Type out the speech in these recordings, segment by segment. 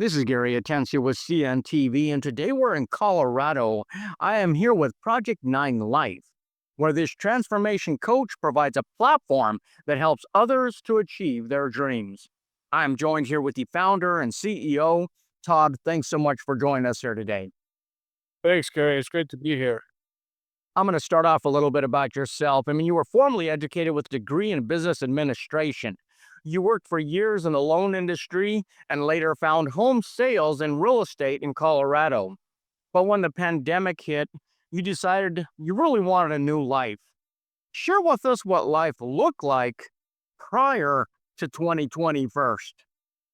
This is Gary Atencio with CNTV, and today we're in Colorado. I am here with Project Nine Life, where this transformation coach provides a platform that helps others to achieve their dreams. I'm joined here with the founder and CEO, Todd. Thanks so much for joining us here today. Thanks, Gary. It's great to be here. I'm going to start off a little bit about yourself. You were formally educated with a degree in business administration. You worked for years in the loan industry and later found home sales and real estate in Colorado. But when the pandemic hit, you decided you really wanted a new life. Share with us what life looked like prior to 2020 first.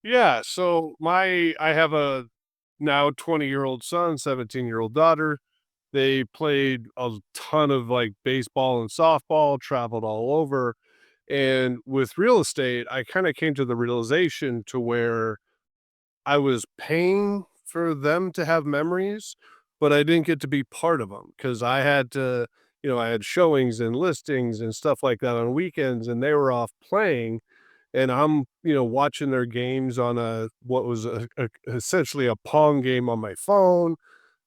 Yeah, so I have a now 20-year-old son, 17-year-old daughter. They played a ton of like baseball and softball, traveled all over. And with real estate, I kind of came to the realization to where I was paying for them to have memories, but I didn't get to be part of them because I had to, I had showings and listings and stuff like that on weekends, and they were off playing. And I'm, watching their games on what was essentially a Pong game on my phone,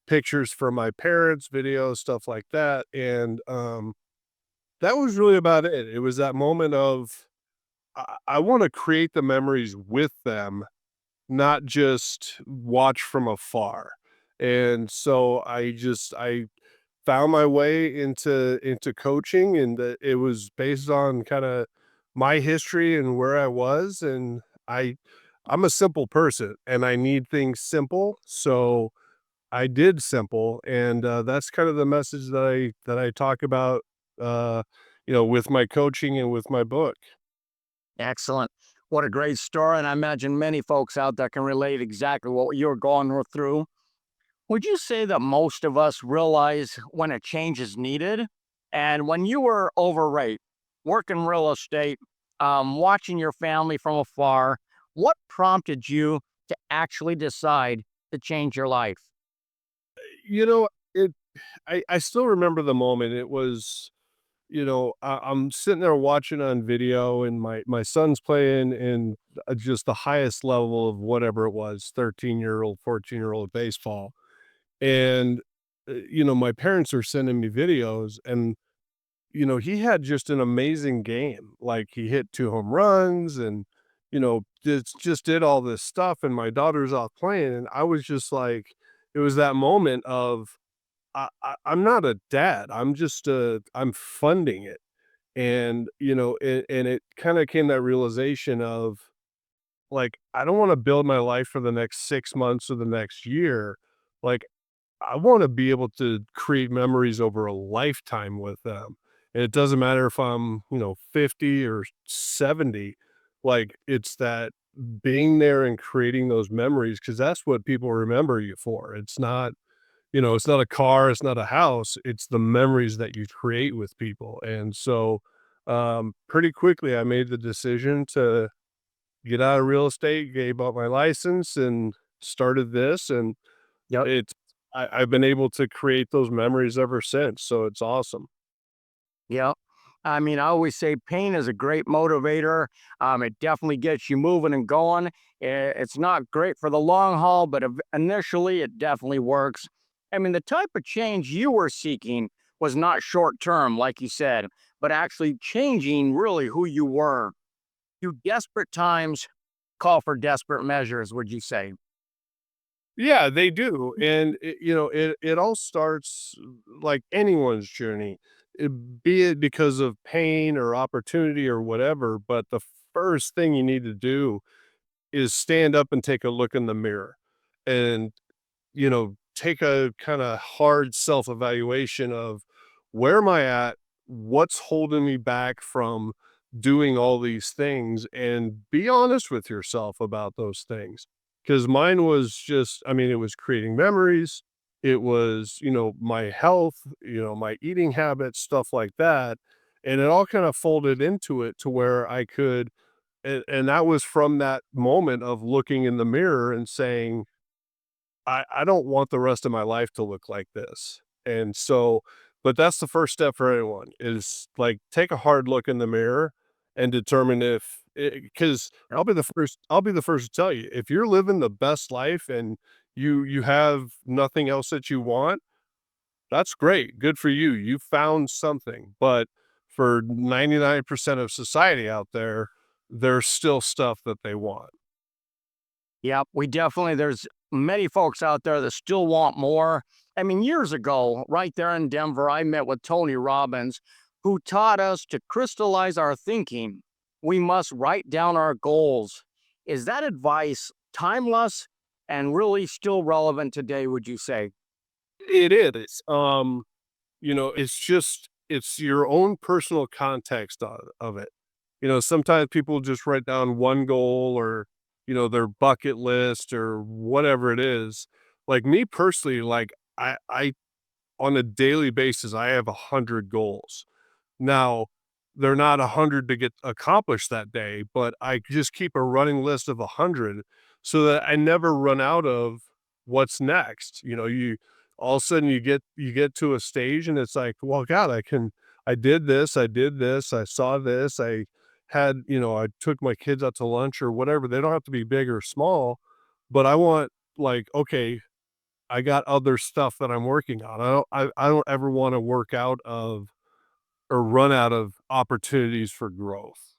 pictures from my parents, videos, stuff like that. And that was really about it. It was that moment of I want to create the memories with them, not just watch from afar. And so I found my way into coaching, and it was based on kind of my history and where I was. And I I'm a simple person and I need things simple. So I did simple, and that's kind of the message that I talk about, with my coaching and with my book. Excellent. What a great story. And I imagine many folks out there can relate exactly what you're going through. Would you say that most of us realize when a change is needed? And when you were overweight, working real estate, watching your family from afar, what prompted you to actually decide to change your life? You know, it I still remember the moment. It was, I'm sitting there watching on video, and my son's playing in just the highest level of whatever it was, 13-year-old, 14-year-old baseball. And my parents are sending me videos, and he had just an amazing game. Like, he hit 2 home runs and, just did all this stuff, and my daughter's off playing, and I was just like, it was that moment of I'm not a dad. I'm funding it. And, and it kind of came that realization of like, I don't want to build my life for the next 6 months or the next year. Like, I want to be able to create memories over a lifetime with them. And it doesn't matter if I'm, 50 or 70. Like, it's that being there and creating those memories, because that's what people remember you for. It's not a car, it's not a house, it's the memories that you create with people. And so, pretty quickly, I made the decision to get out of real estate, gave up my license, and started this. And Yep. it's I've been able to create those memories ever since, so it's awesome. Yep. I always say pain is a great motivator. It definitely gets you moving and going. It's not great for the long haul, but initially it definitely works. The type of change you were seeking was not short term, like you said, but actually changing really who you were. You desperate times call for desperate measures, would you say? Yeah, they do. And it all starts like anyone's journey, be it because of pain or opportunity or whatever. But the first thing you need to do is stand up and take a look in the mirror, and take a kind of hard self-evaluation of where am I at? What's holding me back from doing all these things? And be honest with yourself about those things. Because mine was just, I mean, it was creating memories. It was, my health, my eating habits, stuff like that. And it all kind of folded into it to where I could, and that was from that moment of looking in the mirror and saying, I don't want the rest of my life to look like this. And so, but that's the first step for anyone is like take a hard look in the mirror and determine if Because I'll be the first to tell you, if you're living the best life and you have nothing else that you want, that's great, good for you, you found something, but for 99% of society out there, there's still stuff that they want. Yep, we definitely there's many folks out there that still want more. I mean, years ago, right there in Denver, I met with Tony Robbins, who taught us to crystallize our thinking. We must write down our goals. Is that advice timeless and really still relevant today, would you say? It is, it's just it's your own personal context of it. Sometimes people just write down one goal or, their bucket list or whatever it is. Like me personally, like I on a daily basis, I have 100 goals. Now, they're not 100 to get accomplished that day, but I just keep a running list of 100 so that I never run out of what's next. You all of a sudden you get to a stage and it's like, well, God, I did this, I saw this, I took my kids out to lunch or whatever. They don't have to be big or small, but I want like, okay, I got other stuff that I'm working on. I don't ever want to work out of or run out of opportunities for growth.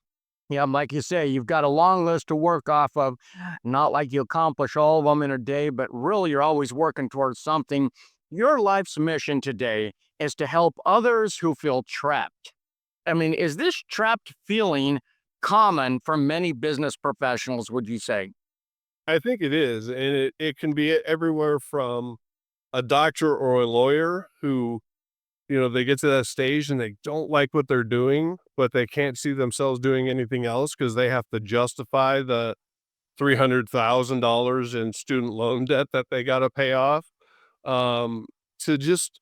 Yeah, like you say, you've got a long list to work off of. Not like you accomplish all of them in a day, but really you're always working towards something. Your life's mission today is to help others who feel trapped. I mean, is this trapped feeling common for many business professionals, would you say? I think it is, and it can be everywhere from a doctor or a lawyer who, they get to that stage and they don't like what they're doing, but they can't see themselves doing anything else because they have to justify the $300,000 in student loan debt that they gotta pay off. Um, to just,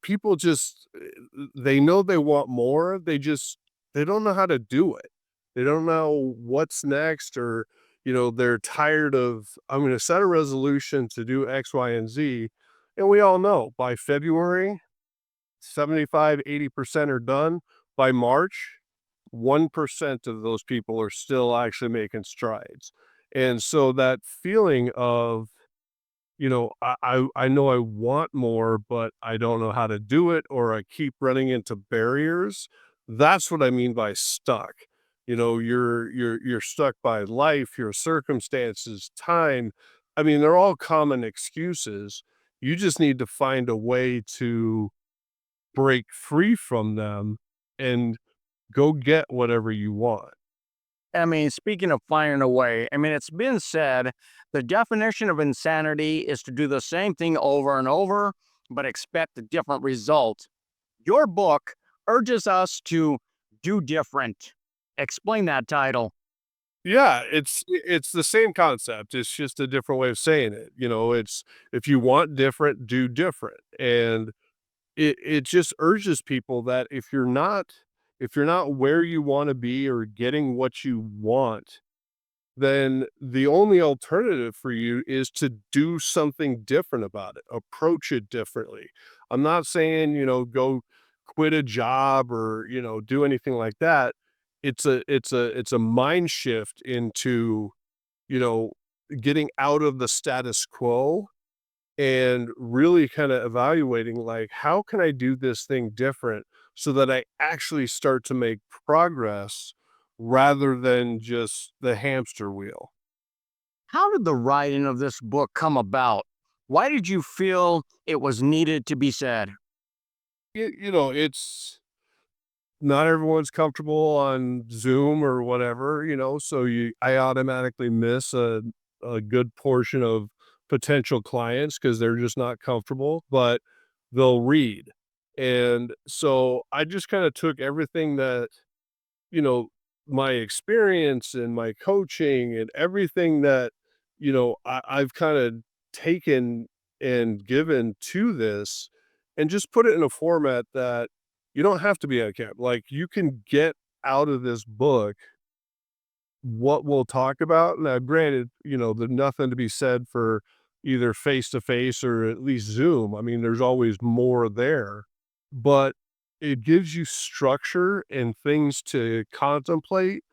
people just, they know they want more, they don't know how to do it. They don't know what's next or, they're tired of, "I'm gonna set a resolution to do X, Y, and Z," and we all know by February, 75, 80% are done. By March, 1% of those people are still actually making strides. And so that feeling of, I know I want more, but I don't know how to do it, or I keep running into barriers. That's what I mean by stuck. You're stuck by life, your circumstances, time. I mean, they're all common excuses. You just need to find a way to break free from them and go get whatever you want. I mean, speaking of finding a way, I mean, it's been said the definition of insanity is to do the same thing over and over, but expect a different result. Your book urges us to do different. Explain that title. Yeah, it's the same concept. It's just a different way of saying it. It's if you want different, do different. And it just urges people that if you're not where you want to be or getting what you want, then the only alternative for you is to do something different about it, approach it differently. I'm not saying, go quit a job or, do anything like that. It's a mind shift into, you know, getting out of the status quo and really kind of evaluating like how can I do this thing different so that I actually start to make progress rather than just the hamster wheel. How did the writing of this book come about? Why did you feel it was needed to be said? It's not everyone's comfortable on Zoom or whatever, so I automatically miss a good portion of potential clients because they're just not comfortable, but they'll read. And so I just kind of took everything that, you know, my experience and my coaching and everything that, I've kind of taken and given to this and just put it in a format that you don't have to be on camp. Like you can get out of this book what we'll talk about. Now, granted, there's nothing to be said for either face to face or at least Zoom. I mean, there's always more there, but it gives you structure and things to contemplate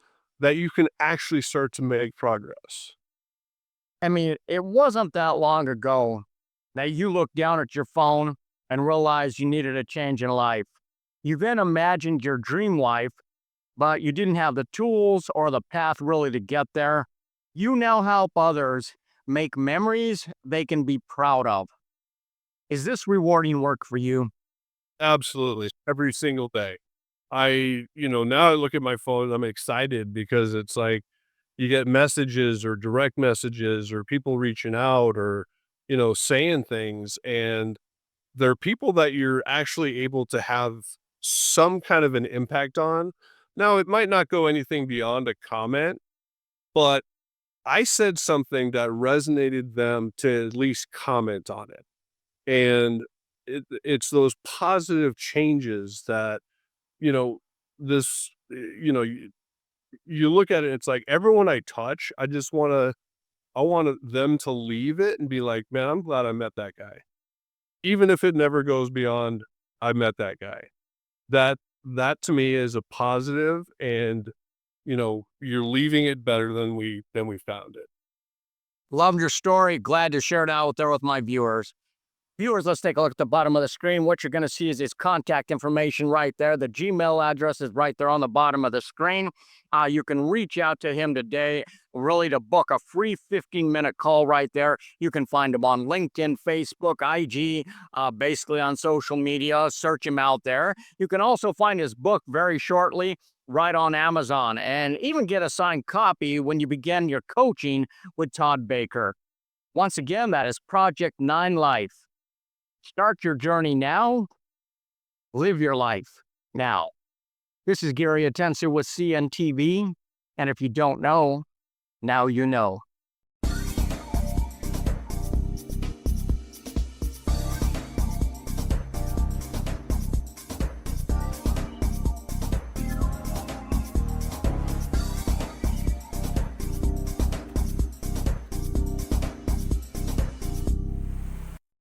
that you can actually start to make progress. I mean, it wasn't that long ago that you looked down at your phone and realized you needed a change in life. You then imagined your dream life, but you didn't have the tools or the path really to get there. You now help others make memories they can be proud of. Is this rewarding work for you? Absolutely. Every single day. Now I look at my phone, I'm excited because it's like you get messages or direct messages or people reaching out or, saying things. And they're people that you're actually able to have some kind of an impact on. Now, it might not go anything beyond a comment, but I said something that resonated them to at least comment on it. And it's those positive changes that, you know, this, you look at it, it's like everyone I touch, I want them to leave it and be like, man, I'm glad I met that guy. Even if it never goes beyond, I met that guy. That, that to me is a positive and, you're leaving it better than we found it. Loved your story. Glad to share it out there with my viewers. Viewers, let's take a look at the bottom of the screen. What you're going to see is his contact information right there. The Gmail address is right there on the bottom of the screen. You can reach out to him today, really, to book a free 15-minute call right there. You can find him on LinkedIn, Facebook, IG, basically on social media. Search him out there. You can also find his book very shortly right on Amazon and even get a signed copy when you begin your coaching with Todd Baker. Once again, that is Project 9 Life. Start your journey now. Live your life now. This is Gary Atencio with CNTV. And if you don't know, now you know.